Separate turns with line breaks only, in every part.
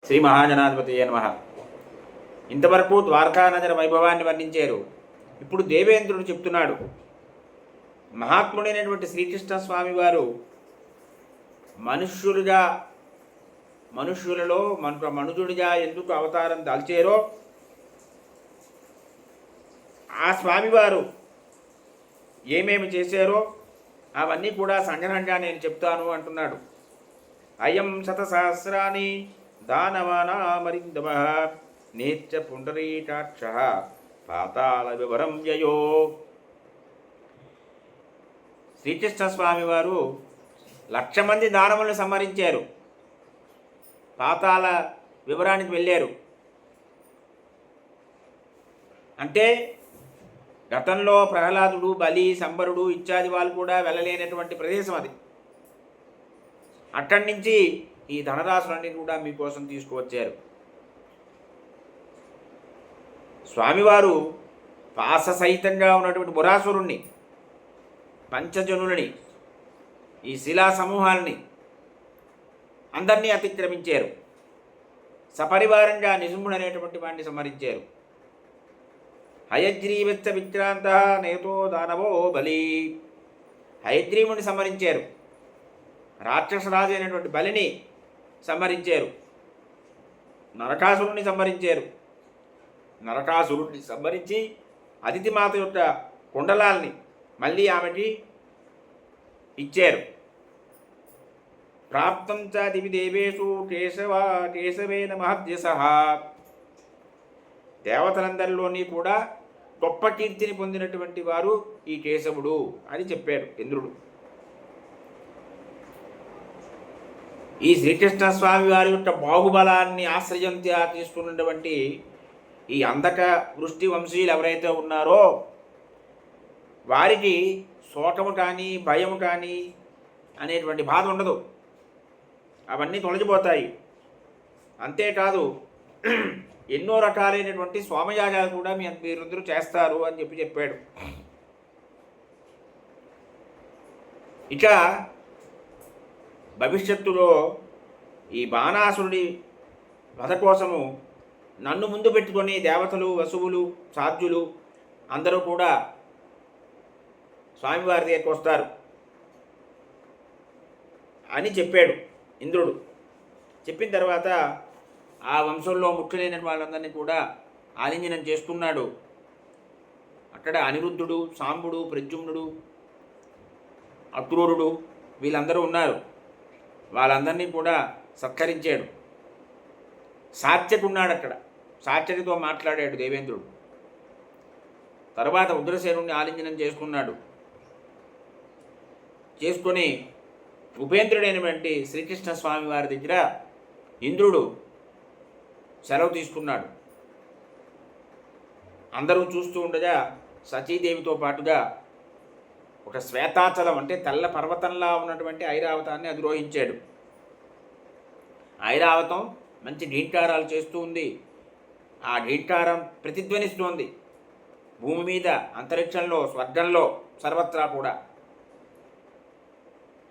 శ్రీ మహాజనాధిపతయే నమః. ఇంతవరకు ద్వారకానగర వైభవాన్ని వర్ణించారు. ఇప్పుడు దేవేంద్రుడు చెప్తున్నాడు. మహాత్ముడైనటువంటి శ్రీకృష్ణ స్వామి వారు మనుష్యులలో మనుజుడిగా ఎందుకు అవతారం దాల్చారో, ఆ స్వామివారు ఏమేమి చేశారో అవన్నీ కూడా సంగ్రహంగా నేను చెప్తాను అంటున్నాడు. అయం శతసహస్రాని దానవానామరిందమ నేత్య పుండరీకాక్ష పాతాళ వివరం వ్యయో. శ్రీకృష్ణ స్వామి వారు 1,00,000 మంది దానవులను సంహరించారు. పాతాళ వివరానికి వెళ్ళారు. అంటే గతంలో ప్రహ్లాదుడు, బలి, సంబరుడు ఇత్యాది వాళ్ళు కూడా వెళ్ళలేనటువంటి ప్రదేశం అది. అక్కడి నుంచి ఈ ధనరాశులన్నీ కూడా మీకోసం తీసుకువచ్చారు. స్వామివారు పాససహితంగా ఉన్నటువంటి మురాసురుణ్ణి, పంచజనులని, ఈ శిలా సమూహాలని అందరినీ అతిక్రమించారు. సపరివారంగా నిశుంభుడు అనేటువంటి వాడిని సంహరించారు. హయగ్రీవచ్చ విక్రాంత నేతో దానవో బలి. హయగ్రీవుని సంహరించారు. రాక్షసరాజు అయినటువంటి బలిని సంహరించారు. నరకాసురుణ్ణి సంహరించారు. నరకాసురుణ్ణి సంహరించి అదితిమాత యొక్క కుండలాల్ని మళ్ళీ ఆమెకి ఇచ్చారు. ప్రాప్తం చ దివి దేవేషు కేశవేన మహద్యసః. దేవతలందరిలోని కూడా గొప్ప కీర్తిని పొందినటువంటి వారు ఈ కేశవుడు అని చెప్పాడు ఇంద్రుడు. ఈ శ్రీకృష్ణ స్వామి వారి యొక్క బాహుబలాన్ని ఆశ్రయంగా తీసుకున్నటువంటి ఈ అంధక వృష్టి వంశీయులు ఎవరైతే ఉన్నారో వారికి శోకము కానీ భయము కానీ అనేటువంటి బాధ ఉండదు. అవన్నీ తొలగిపోతాయి. అంతేకాదు ఎన్నో రకాలైనటువంటి స్వామయాగాలు కూడా మీరందరూ చేస్తారు అని చెప్పాడు. ఇక భవిష్యత్తులో ఈ బాణాసురుడి వధ కోసము నన్ను ముందు పెట్టుకొని దేవతలు, వసువులు, సాధ్యులు అందరూ కూడా స్వామివారి దగ్గరికి వస్తారు అని చెప్పాడు ఇంద్రుడు. చెప్పిన తర్వాత ఆ వంశంలో ముఖ్యులైన వాళ్ళందరినీ కూడా ఆలింగనం చేసుకున్నాడు. అక్కడ అనిరుద్ధుడు, సాంబుడు, ప్రద్యుమ్నుడు, అక్రూరుడు వీళ్ళందరూ ఉన్నారు. వాళ్ళందరినీ కూడా సత్కరించాడు. సాత్యకు ఉన్నాడు అక్కడ. సాత్యకితో మాట్లాడాడు దేవేంద్రుడు. తర్వాత ఉగ్రసేనుడిని ఆలింగనం చేసుకున్నాడు. చేసుకొని ఉపేంద్రుడైనటువంటి శ్రీకృష్ణ స్వామి వారి దగ్గర ఇంద్రుడు సెలవు తీసుకున్నాడు. అందరూ చూస్తూ ఉండగా సతీదేవితో పాటుగా ఒక శ్వేతాచలం అంటే తెల్ల పర్వతంలా ఉన్నటువంటి ఐరావతాన్ని అధిరోహించాడు. ఐరావతం మంచి ఘీంకారాలు చేస్తూ ఉంది. ఆ ఘీంకారం ప్రతిధ్వనిస్తోంది భూమి మీద, అంతరిక్షంలో, స్వర్గంలో, సర్వత్రా కూడా.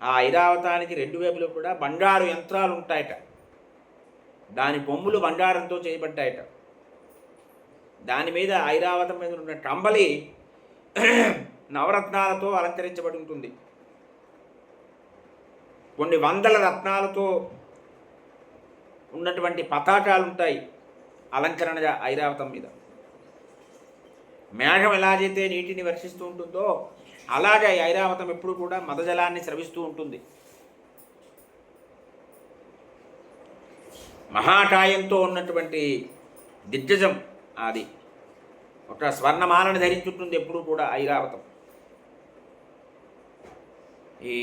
ఆ ఐరావతానికి 2 వైపులు కూడా బంగారు యంత్రాలు ఉంటాయట. దాని కొమ్ములు బంగారంతో చేయబడ్డాయట. దాని మీద ఐరావతం మీద ఉన్న కంబలి నవరత్నాలతో అలంకరించబడి ఉంటుంది. కొన్ని వందల రత్నాలతో ఉన్నటువంటి పతాకాలు ఉంటాయి అలంకరణగా ఐరావతం మీద. మేఘం ఎలాగైతే నీటిని వర్షిస్తూ ఉంటుందో అలాగే ఐరావతం ఎప్పుడు కూడా మదజలాన్ని స్రవిస్తూ ఉంటుంది. మహాకాయంతో ఉన్నటువంటి దిగ్గజం అది. ఒక స్వర్ణమాలను ధరించుంటుంది ఎప్పుడు కూడా ఐరావతం. ఈ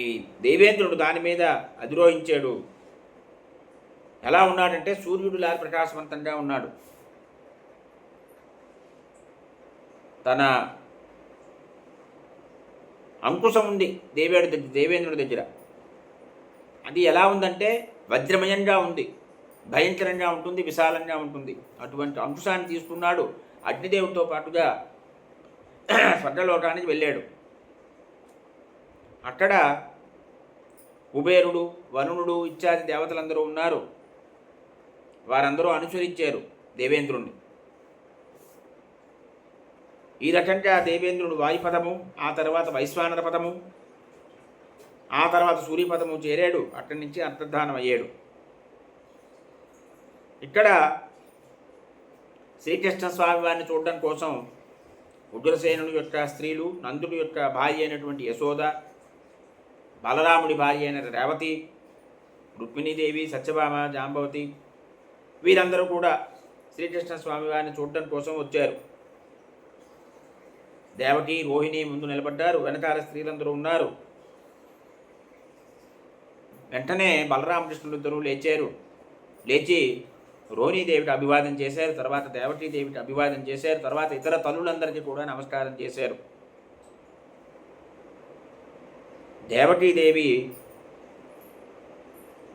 దేవేంద్రుడు దాని మీద అధిరోహించాడు. ఎలా ఉన్నాడంటే సూర్యుడిలా ప్రకాశవంతంగా ఉన్నాడు. తన అంకుశం ఉంది దేవేంద్రుడి దగ్గర. అది ఎలా ఉందంటే వజ్రమయంగా ఉంది, భయంకరంగా ఉంటుంది, విశాలంగా ఉంటుంది. అటువంటి అంకుశాన్ని తీసుకున్నాడు. అగ్నిదేవుడితో పాటుగా స్వర్గలోకానికి వెళ్ళాడు. అక్కడ కుబేరుడు, వరుణుడు ఇత్యాది దేవతలందరూ ఉన్నారు. వారందరూ అనుసరించారు దేవేంద్రుణ్ణి. ఈ రకంగా దేవేంద్రుడు వాయుపదము, ఆ తర్వాత వైశ్వానర పదము, ఆ తర్వాత సూర్యపదము చేరాడు. అక్కడి నుంచి అంతర్ధానం అయ్యాడు. ఇక్కడ శ్రీకృష్ణ స్వామి వారిని చూడడం కోసం ఉగ్రసేనుడి యొక్క స్త్రీలు, నందుడి యొక్క భార్య అయినటువంటి యశోద, బలరాముడి భార్య అయిన రేవతి, రుక్మిణీదేవి, సత్యభామ, జాంబవతి వీరందరూ కూడా శ్రీకృష్ణ స్వామి వారిని చూడడం కోసం వచ్చారు. దేవకి, రోహిణి ముందు నిలబడ్డారు, వెనకాల స్త్రీలందరూ ఉన్నారు. వెంటనే బలరామకృష్ణులు ఇద్దరూ లేచారు. లేచి రోహిణీదేవికి అభివాదం చేశారు, తర్వాత దేవకీదేవికి అభివాదం చేశారు, తర్వాత ఇతర తల్లులందరికీ కూడా నమస్కారం చేశారు. దేవకీదేవి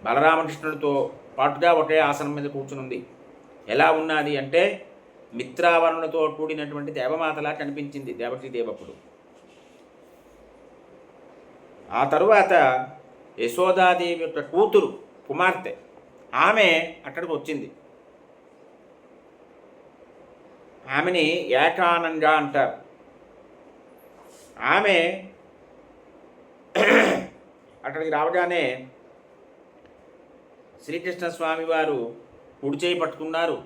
బలరామకృష్ణులతో పాటుగా ఒకే ఆసనం మీద కూర్చునుంది. ఎలా ఉన్నది అంటే మిత్రావరణులతో కూడినటువంటి దేవమాతలా కనిపించింది దేవకీదేవి అప్పుడు. ఆ తరువాత యశోదాదేవి యొక్క కూతురు, కుమార్తె, ఆమె అక్కడికి వచ్చింది. ఆమెని ఏకానంగా అంటారు. ఆమె అక్కడికి రావగానే శ్రీకృష్ణ స్వామి వారు కుడి చేయి పట్టుకున్నారు,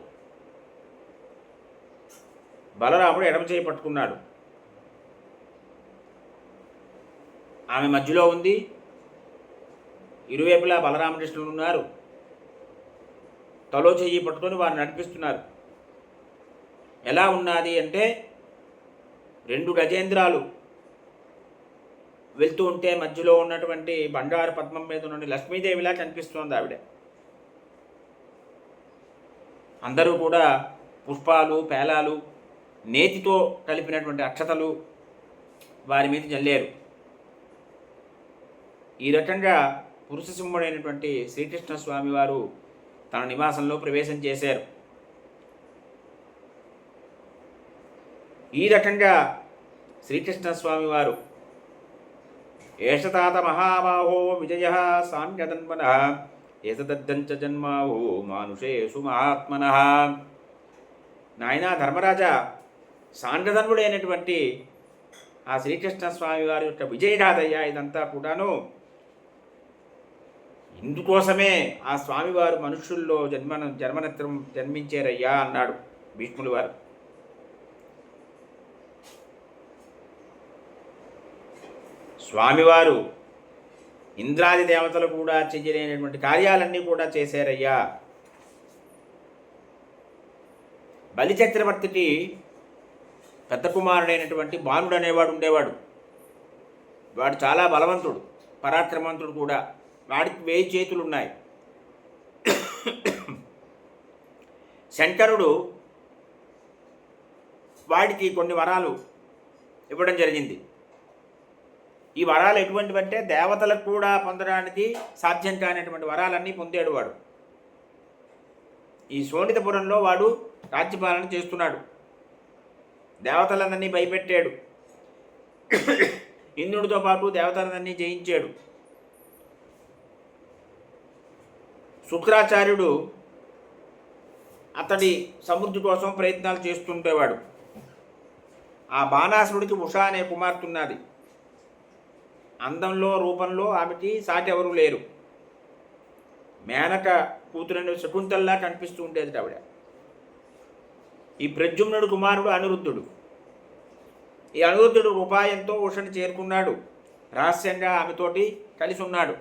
బలరాముడు ఎడమ చేయి పట్టుకున్నాడు. ఆమె మధ్యలో ఉంది. ఇరువైపులా బలరామకృష్ణులు ఉన్నారు. తలో చెయ్యి పట్టుకొని వారు నడిపిస్తున్నారు. ఎలా ఉన్నది అంటే 2 గజేంద్రాలు వెళ్తూ ఉంటే మధ్యలో ఉన్నటువంటి బంగారు పద్మం మీద నుండి లక్ష్మీదేవిలా కనిపిస్తోంది ఆవిడ. అందరూ కూడా పుష్పాలు, పేలాలు, నేతితో కలిపినటువంటి అక్షతలు వారి మీద చల్లారు. ఈ రకంగా పురుషసింహుడైనటువంటి శ్రీకృష్ణ స్వామి వారు తన నివాసంలో ప్రవేశం చేశారు. ఈ రకంగా శ్రీకృష్ణ స్వామి వారు ఏషతాత మహాబాహో విజయ సాంగదన్మన ఏతదంచ జన్మాహో మానుషేషు మహాత్మన. నాయనా ధర్మరాజా, సాంగధన్వుడైనటువంటి ఆ శ్రీకృష్ణ స్వామి వారి యొక్క విజయగాథయ్యా ఇదంతా కూడాను. ఇందుకోసమే ఆ స్వామివారు మనుషుల్లో జన్మనత్రం జన్మించారయ్యా అన్నాడు భీష్ములు వారు. స్వామివారు ఇంద్రాది దేవతలు కూడా చెయ్యలేనటువంటి కార్యాలన్నీ కూడా చేశారయ్యా. బలిచక్రవర్తికి పెద్ద కుమారుడైనటువంటి బాణుడు అనేవాడు ఉండేవాడు. వాడు చాలా బలవంతుడు, పరాక్రమవంతుడు కూడా. వాడికి 1000 చేతులు ఉన్నాయి. శంకరుడు వాడికి కొన్ని వరాలు ఇవ్వడం జరిగింది. ఈ వరాలు ఎటువంటివంటే దేవతలకు కూడా పొందడానికి సాధ్యం కానటువంటి వరాలన్నీ పొందాడు వాడు. ఈ శోణితపురంలో వాడు రాజ్యపాలన చేస్తున్నాడు. దేవతలందరినీ భయపెట్టాడు. ఇంద్రుడితో పాటు దేవతలందరినీ జయించాడు. శుక్రాచార్యుడు అతడి సమృద్ధి కోసం ప్రయత్నాలు చేస్తుండేవాడు. ఆ బాణాసురుడికి ఉషా అనే కుమార్తె ఉన్నది. అందంలో, రూపంలో ఆమెకి సాటి ఎవరు లేరు. మేనక కూతురని శకుంతల్లా కనిపిస్తూ ఉండేది ఆవిడ. ఈ ప్రద్యుమ్నుడు కుమారుడు అనిరుద్ధుడు. ఈ అనిరుద్ధుడు ఉపాయంతో ఉషని చేరుకున్నాడు. రహస్యంగా ఆమెతోటి కలిసి ఉన్నాడు.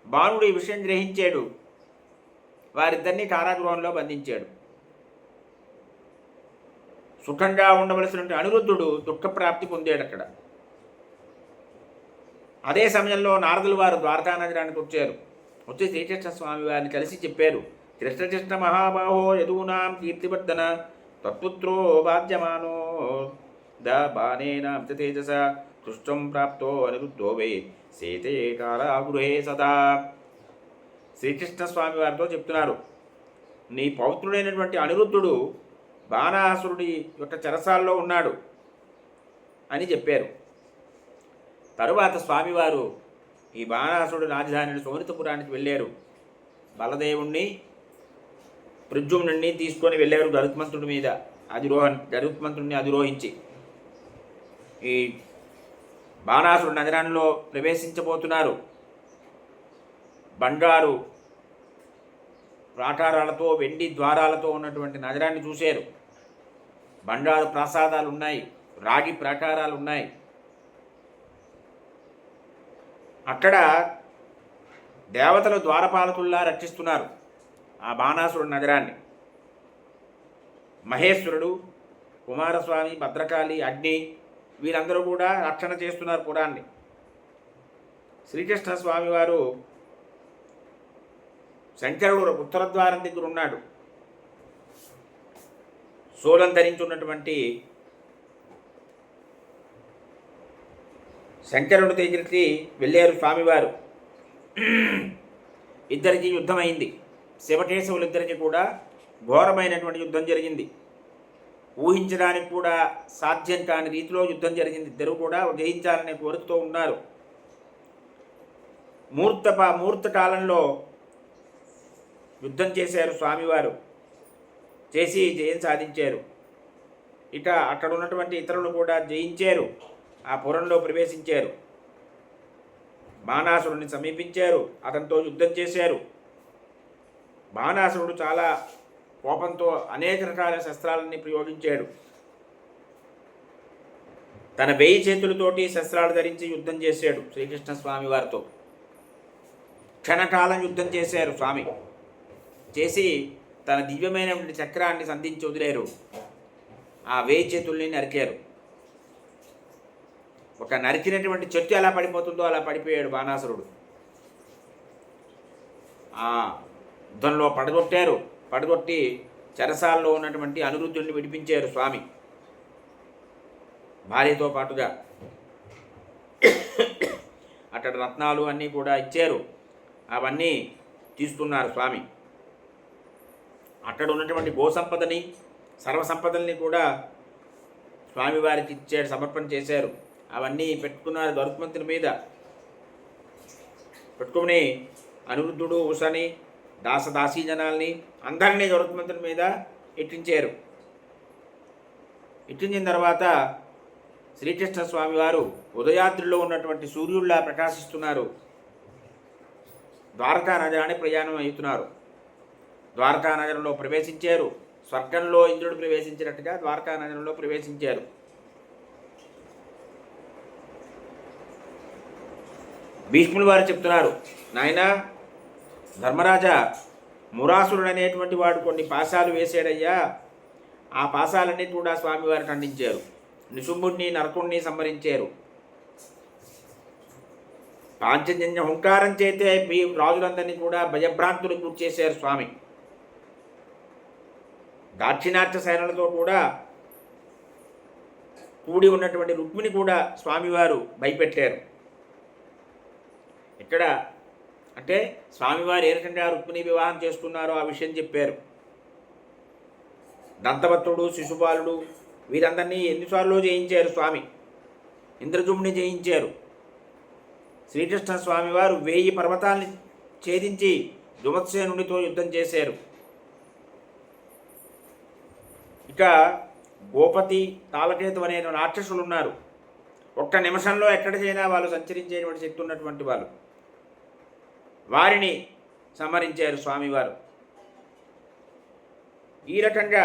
బాణుడు ఈ విషయం గ్రహించాడు. వారిద్దరినీ కారాగృహంలో బంధించాడు. సుఖంగా ఉండవలసినటువంటి అనిరుద్ధుడు దుఃఖప్రాప్తి పొందాడు అక్కడ. అదే సమయంలో నారదులు వారు ద్వారకా నగరానికి వచ్చారు. వచ్చి శ్రీకృష్ణ స్వామి వారిని కలిసి చెప్పారు. కృష్ణ మహాబాహో యదూనాం కీర్తివర్ధన తత్పుత్రో బాధ్యమానో బాణేన తేజస కృష్ణం ప్రాప్తో అనిరుద్ధో వై సేతే కారాగృహే సదా. శ్రీకృష్ణ స్వామి వారితో చెప్తున్నారు, నీ పౌత్రుడైనటువంటి అనిరుద్ధుడు బాణాసురుడి యొక్క చెరసాల్లో ఉన్నాడు అని చెప్పారు. తరువాత స్వామివారు ఈ బాణాసురుడు రాజధాని శోణితపురానికి వెళ్ళారు. బలదేవుణ్ణి ప్రద్యుమ్నుడిని తీసుకొని వెళ్ళారు గరుత్మంతుడి మీద గరుత్మంతుడిని అధిరోహించి ఈ బాణాసురుడు నగరంలో ప్రవేశించబోతున్నారు. బంగారు ప్రాకారాలతో వెండి ద్వారాలతో ఉన్నటువంటి నగరాన్ని చూశారు. బంగారు ప్రాసాదాలు ఉన్నాయి, రాగి ప్రాకారాలు ఉన్నాయి. అక్కడ దేవతలు ద్వారపాలకుల్లా రక్షిస్తున్నారు ఆ బాణాసురుడు నగరాన్ని. మహేశ్వరుడు, కుమారస్వామి, భద్రకాళి, అగ్ని వీరందరూ కూడా రక్షణ చేస్తున్నారు పురాన్ని. శ్రీకృష్ణ స్వామివారు శంకరుడు ఉత్తరద్వారం దగ్గర ఉన్నాడు. శూలం ధరించున్నటువంటి శంకరుడి దగ్గరికి వెళ్ళారు స్వామివారు. ఇద్దరికి యుద్ధమైంది. శివకేశవులిద్దరికి కూడా ఘోరమైనటువంటి యుద్ధం జరిగింది. ఊహించడానికి కూడా సాధ్యం కాని రీతిలో యుద్ధం జరిగింది. ఇద్దరు కూడా జయించాలనే కోరికతో ఉన్నారు. ముహూర్త కాలంలో యుద్ధం చేశారు స్వామివారు. చేసి జయం సాధించారు. ఇక అక్కడ ఉన్నటువంటి ఇతరులు కూడా జయించారు. ఆ పురంలో ప్రవేశించారు. బాణాసురుడిని సమీపించారు. అతనితో యుద్ధం చేశారు. బాణాసురుడు చాలా కోపంతో అనేక రకాల శస్త్రాలని ప్రయోగించాడు. తన 1000 చేతులతోటి శస్త్రాలు ధరించి యుద్ధం చేశాడు శ్రీకృష్ణ స్వామి వారితో. క్షణకాలం యుద్ధం చేశారు స్వామి. చేసి తన దివ్యమైనటువంటి చక్రాన్ని సంధించి వదిలేరు. ఆ 1000 చేతుల్ని నరికారు. ఒక నరికినటువంటి చెట్టు ఎలా పడిపోతుందో అలా పడిపోయాడు బాణాసురుడు. ఆ యుద్ధంలో పడగొట్టి చెరసాల్లో ఉన్నటువంటి అనిరుద్ధుడిని విడిపించారు స్వామి భార్యతో పాటుగా. అక్కడ రత్నాలు అన్నీ కూడా ఇచ్చారు. అవన్నీ తీస్తున్నారు స్వామి. అక్కడ ఉన్నటువంటి గోసంపదని సర్వసంపదల్ని కూడా స్వామివారికి ఇచ్చాడు, సమర్పణ చేశారు. అవన్నీ పెట్టుకున్నారు గరుత్మంతుని మీద. పెట్టుకుని అనిరుద్ధుడు, ఉషని, దాసదాసీ జనాల్ని అందరినీ గరుత్మంతుని మీద ఎక్కించారు. ఎక్కించిన తర్వాత శ్రీకృష్ణ స్వామివారు ఉదయాద్రిలో ఉన్నటువంటి సూర్యుడిలా ప్రకాశిస్తున్నారు. ద్వారకా నగరాన్ని ప్రయాణం అవుతున్నారు. ద్వారకా నగరంలో ప్రవేశించారు. స్వర్గంలో ఇంద్రుడు ప్రవేశించినట్టుగా ద్వారకా నగరంలో ప్రవేశించారు. భీష్ములు వారు చెప్తున్నారు, నాయనా ధర్మరాజా, మురాసురుడు అనేటువంటి వాడు కొన్ని పాశాలు వేసాడయ్యా. ఆ పాశాలన్నీ కూడా స్వామివారు ఖండించారు. నిశుంభుడిని, నరకుణ్ణి సంహరించారు. పాంచజన్య హుంకారం చేతే ఈ రాజులందరినీ కూడా భయభ్రాంతులకు గురి చేశారు స్వామి. దాక్షిణాత్య సేనలతో కూడా కూడి ఉన్నటువంటి రుక్మిణి కూడా స్వామివారు భయపెట్టారు. ఇక్కడ అంటే స్వామివారు ఏ రకంగా రుక్మిణి వివాహం చేసుకున్నారో ఆ విషయం చెప్పారు. దంతవత్తుడు, శిశుపాలుడు వీరందరినీ ఎన్నిసార్లు జయించారు స్వామి. ఇంద్రజుమ్ని జయించారు. శ్రీకృష్ణ స్వామివారు 1000 పర్వతాల్ని ఛేదించి దుమత్సేనుడితో యుద్ధం చేశారు. ఇక గోపతి, తాళకేతు అనే రాక్షసులు ఉన్నారు. ఒక్క నిమిషంలో ఎక్కడికైనా వాళ్ళు సంచరించేటువంటి శక్తి ఉన్నటువంటి వాళ్ళు. వారిని సంహరించారు స్వామివారు. ఈ రకంగా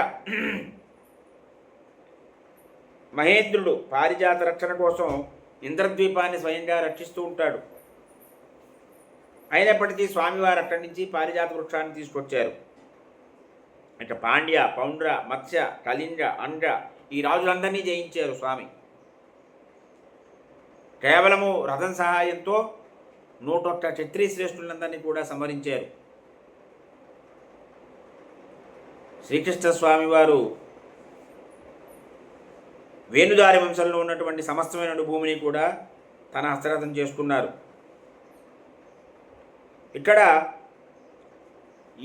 మహేంద్రుడు పారిజాత రక్షణ కోసం ఇంద్రద్వీపాన్ని స్వయంగా రక్షిస్తూ ఉంటాడు. అయినప్పటికీ స్వామివారు అక్కడి నుంచి పారిజాత వృక్షాన్ని తీసుకొచ్చారు. అంటే పాండ్య, పౌండ్ర, మత్స్య, కళింగ, అండ్ర ఈ రాజులందరినీ జయించారు స్వామి. కేవలము రథం సహాయంతో 101 క్షత్రియ శ్రేష్ఠులందరినీ కూడా సంహరించారు. శ్రీకృష్ణ స్వామివారు వేణుదారి వంశంలో ఉన్నటువంటి సమస్తమైన భూమిని కూడా తన హస్తగతం చేసుకున్నారు. ఇక్కడ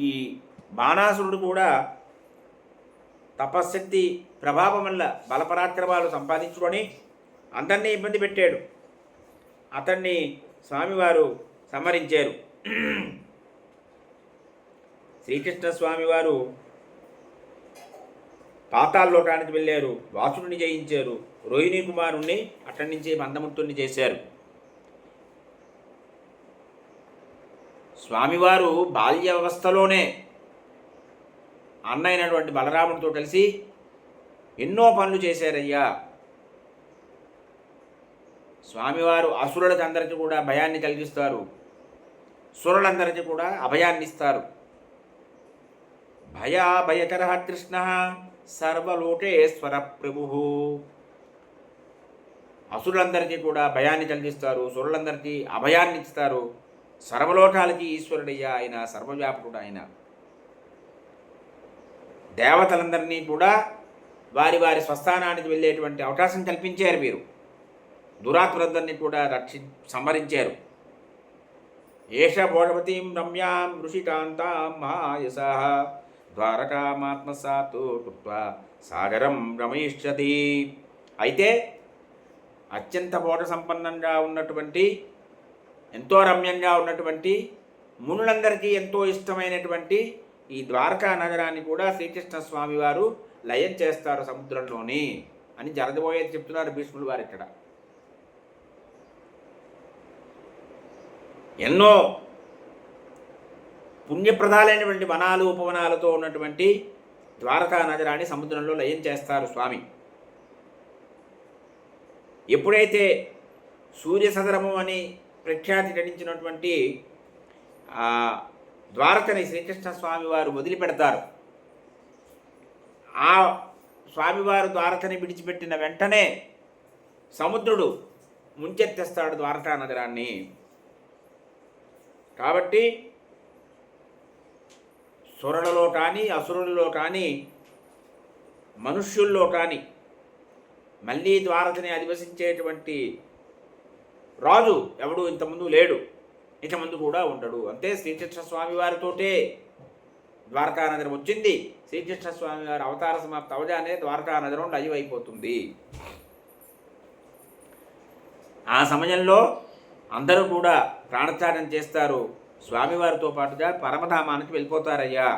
ఈ బాణాసురుడు కూడా తపశ్శక్తి ప్రభావం వల్ల బలపరాక్రమాలు సంపాదించుకొని అందరినీ ఇబ్బంది పెట్టాడు. అతన్ని స్వామివారు సంహరించారు. శ్రీకృష్ణ స్వామివారు పాతాళలోకానికి వెళ్ళారు, వాసుడిని జయించారు, రోహిణీ కుమారుణ్ణి అక్కడి నుంచి మందముక్తుణ్ణి చేశారు. స్వామివారు బాల్య అవస్థలోనే అన్నైనటువంటి బలరాముడితో కలిసి ఎన్నో పనులు చేశారయ్యా. స్వామివారు అసురులకు అందరికీ కూడా భయాన్ని కలిగిస్తారు, సురులందరికీ కూడా అభయాన్ని ఇస్తారు. భయకర కృష్ణ సర్వలోకేశ్వర ప్రభు. అసురులందరికీ కూడా భయాన్ని కలిగిస్తారు, సురులందరికీ అభయాన్ని ఇస్తారు. సర్వలోకాలకి ఈశ్వరుడయ్యా ఆయన, సర్వవ్యాపకుడు ఆయన. దేవతలందరినీ కూడా వారి వారి స్వస్థానానికి వెళ్ళేటువంటి అవకాశం కల్పించారు వీరు. దురాత్మలందరినీ కూడా సంహరించారు. ఏష భోగవతీం రమ్యాం ఋషికాంతాం మహాయసః ద్వారకామాత్మసాత్తు కృత్వా సాగరం రమయిష్యతి. అయితే అత్యంత భోగ సంపన్నంగా ఉన్నటువంటి, ఎంతో రమ్యంగా ఉన్నటువంటి, మునులందరికీ ఎంతో ఇష్టమైనటువంటి ఈ ద్వారకా నగరాన్ని కూడా శ్రీకృష్ణ స్వామి వారు లయం చేస్తారు సముద్రంలోని అని జరగబోయేది చెప్తున్నారు భీష్ములు వారు. ఇక్కడ ఎన్నో పుణ్యప్రదాలైనటువంటి వనాలు ఉపవనాలతో ఉన్నటువంటి ద్వారకా నగరాన్ని సముద్రంలో లయం చేస్తారు స్వామి. ఎప్పుడైతే సూర్యసదరము అని ప్రఖ్యాతి గడించినటువంటి ద్వారకని శ్రీకృష్ణ స్వామి వారు వదిలిపెడతారు. ఆ స్వామివారు ద్వారకని విడిచిపెట్టిన వెంటనే సముద్రుడు ముంచెత్తేస్తాడు ద్వారకా నగరాన్ని. కాబట్టి సురులలో కానీ, అసురులలో కానీ, మనుష్యుల్లో కానీ మళ్ళీ ద్వారకని అధివసించేటువంటి రాజు ఎవడు ఇంతకుముందు లేడు, ఇక ముందు కూడా ఉండడు. అంతే శ్రీకృష్ణ స్వామి వారితోటే ద్వారకా నగరం వచ్చింది. శ్రీకృష్ణ స్వామి వారి అవతార సమాప్తి అవగానే ద్వారకా నగరం లైవ్ అయిపోతుంది. ఆ సమయంలో అందరూ కూడా ప్రాణత్యాగం చేస్తారు. స్వామివారితో పాటుగా పరమధామానికి వెళ్ళిపోతారయ్యా.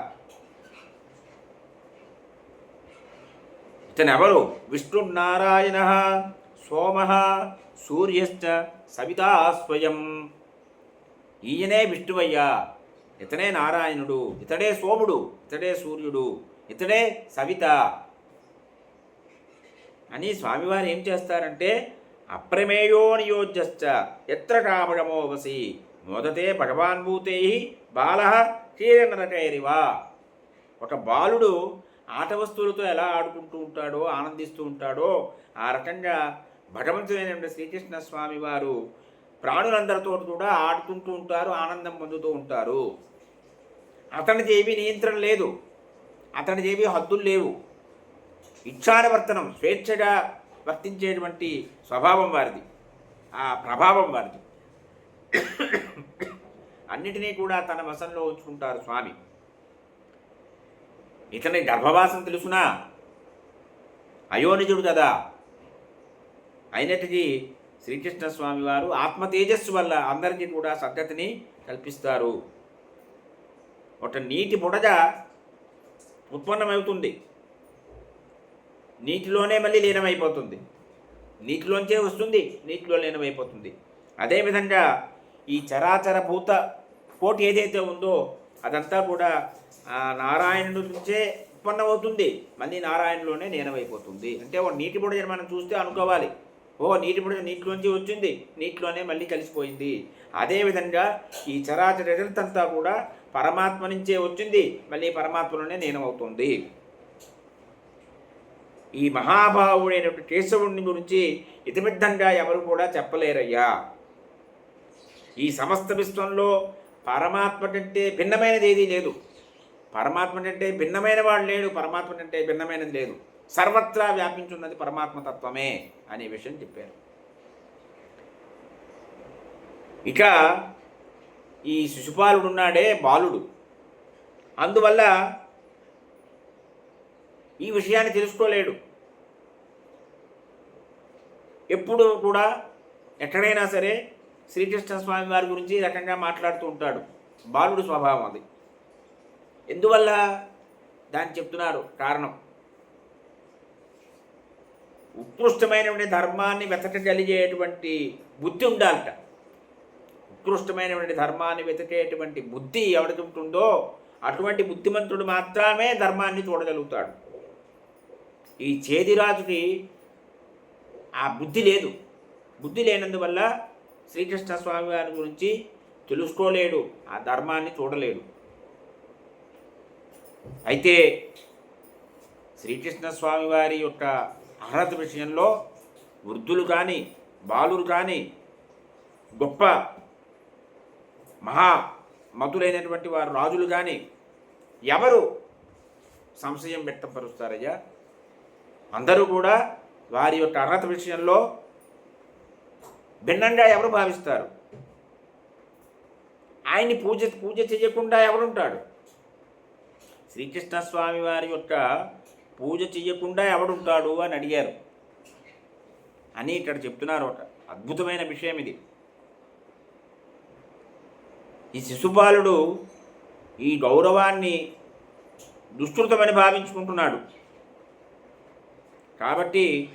ఇతనెవరు? విష్ణునారాయణ సోమ సూర్యశ్చ సవితా స్వయం. ఈయనే విష్ణువయ్యా, ఇతడే నారాయణుడు, ఇతడే సోముడు, ఇతడే సూర్యుడు, ఇతడే సవిత అని స్వామివారు ఏం చేస్తారంటే అప్రమేయో నియోజ్యశ్చ ఎత్ర కామగమో వసి మోదతే భగవాన్భూతై బాల క్షీరనరకైరివా. ఒక బాలుడు ఆట వస్తువులతో ఎలా ఆడుకుంటూ ఉంటాడో, ఆనందిస్తూ ఉంటాడో, ఆ రకంగా భగవంతుడైన శ్రీకృష్ణ స్వామి వారు ప్రాణులందరితో కూడా ఆడుకుంటూ ఉంటారు, ఆనందం పొందుతూ ఉంటారు. అతనికి ఏమీ నియంత్రణ లేదు, అతనికి ఏమీ హద్దులు లేవు. ఇచ్ఛానువర్తనం, స్వేచ్ఛగా వర్తించేటువంటి స్వభావం వారిది, ఆ ప్రభావం వారిది. అన్నిటినీ కూడా తన వశంలో ఉంచుకుంటారు స్వామి. ఇతని గర్భవాసం తెలుసునా, అయోనిజుడు కదా. అయినటికి శ్రీకృష్ణ స్వామి వారు ఆత్మ తేజస్సు వల్ల అందరికీ కూడా సద్గతిని కల్పిస్తారు. ఒక నీటి బుడగ ఉత్పన్నమవుతుంది, నీటిలోనే మళ్ళీ లీనమైపోతుంది, నీటిలోంచే వస్తుంది, నీటిలో లీనమైపోతుంది. అదేవిధంగా ఈ చరాచర భూత కోటి ఏదైతే ఉందో అదంతా కూడా నారాయణుడి నుంచే ఉత్పన్నమవుతుంది, మళ్ళీ నారాయణలోనే లీనమైపోతుంది. అంటే ఓ నీటి బుడగని మనం చూస్తే అనుకోవాలి, ఓ నీటి బుడగ నీటిలోంచి వచ్చింది, నీటిలోనే మళ్ళీ కలిసిపోయింది. అదేవిధంగా ఈ చరాచర జగత్తంతా కూడా పరమాత్మ నుంచే వచ్చింది, మళ్ళీ పరమాత్మలోనే లీనమవుతుంది. ఈ మహాభావుడైనటువంటి కేశవుడిని గురించి ఇతిమిద్ధంగా ఎవరు కూడా చెప్పలేరయ్యా. ఈ సమస్త విశ్వంలో పరమాత్మ కంటే భిన్నమైనది ఏదీ లేదు, పరమాత్మ కంటే భిన్నమైన వాడు లేడు, పరమాత్మ కంటే భిన్నమైనది లేదు. సర్వత్రా వ్యాపించున్నది పరమాత్మతత్వమే అనే విషయం చెప్పారు. ఇక ఈ శిశుపాలుడు ఉన్నాడే బాలుడు, అందువల్ల ఈ విషయాన్ని తెలుసుకోలేడు. ఎప్పుడు కూడా ఎక్కడైనా సరే శ్రీకృష్ణ స్వామి వారి గురించి ఈ రకంగా మాట్లాడుతూ ఉంటాడు. బాలుడు స్వభావం అది. ఎందువల్ల దాన్ని చెప్తున్నారు కారణం. ఉత్కృష్టమైనటువంటి ధర్మాన్ని వెతకగలిగేటువంటి బుద్ధి ఉండాలట. ఉత్కృష్టమైనటువంటి ధర్మాన్ని వెతికేటువంటి బుద్ధి ఎవరికి ఉంటుందో అటువంటి బుద్ధిమంతుడు మాత్రమే ధర్మాన్ని చూడగలుగుతాడు. ఈ చేదిరాజుకి ఆ బుద్ధి లేదు. బుద్ధి లేనందువల్ల శ్రీకృష్ణ స్వామి వారి గురించి తెలుసుకోలేడు, ఆ ధర్మాన్ని చూడలేడు. అయితే శ్రీకృష్ణ స్వామి వారి యొక్క అర్హత విషయంలో వృద్ధులు కానీ బాలురు కానీ గొప్ప మహామతులైనటువంటి వారు రాజులు కానీ ఎవరు సంశయం వ్యక్తపరుస్తారయ్యా? అందరూ కూడా వారి యొక్క అర్హత విషయంలో భిన్నంగా ఎవరు భావిస్తారు? ఆయన్ని పూజ చేయకుండా ఎవడుంటాడు? శ్రీకృష్ణ స్వామి వారి యొక్క పూజ చేయకుండా ఎవడుంటాడు అని అడిగారు అని ఇక్కడ చెప్తున్నారు. ఒక అద్భుతమైన విషయం ఇది. ఈ శిశుపాలుడు ఈ గౌరవాన్ని దుష్కృతమని భావించుకుంటున్నాడు. కాబట్టి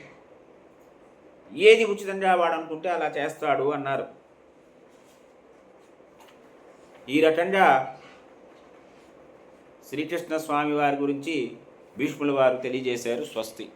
ఏది ఉచితంగా వాడనుకుంటే అలా చేస్తాడు అన్నారు. ఈ రకంగా శ్రీకృష్ణ స్వామి వారి గురించి భీష్ముల వారు తెలియజేశారు. స్వస్తి.